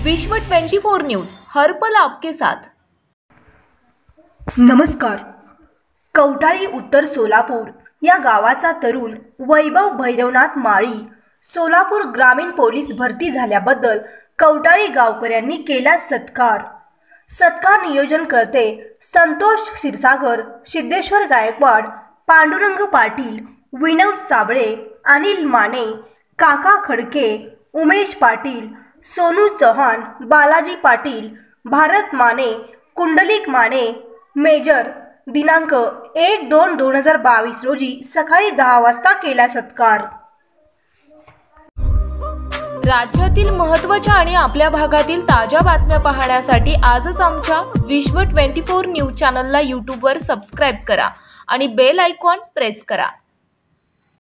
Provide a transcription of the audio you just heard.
विश्व 24 न्यूज हर पल आपके साथ। नमस्कार। कवटाळी उत्तर सोलापूर या गावाचा तरुण वैभव भैरवनाथ माळी सोलापूर ग्रामीण पोलीस भरती झाल्याबद्दल कवटाळी गावकऱ्यांनी केला सत्कार। सत्कार नियोजन करते संतोष क्षीरसागर, सिद्धेश्वर गायकवाड, पांडुरंग पाटील, विनोद साबळे, अनिल माने, काका खडके, उमेश पाटील, सोनू चौहान, बालाजी पाटील, भारत माने, कुंडलिक माने, मेजर। दिनांक 1-2-2022 रोजी सकाळी 10 वाजता केला सत्कार। राज्यातील महत्त्वाच्या आणि आपल्या भागातील ताज्या बातम्या पाहण्यासाठी आजच आमच्या विश्व 24 न्यूज चॅनलला यूट्यूबवर सबस्क्राइब करा आणि बेल आयकॉन प्रेस करा।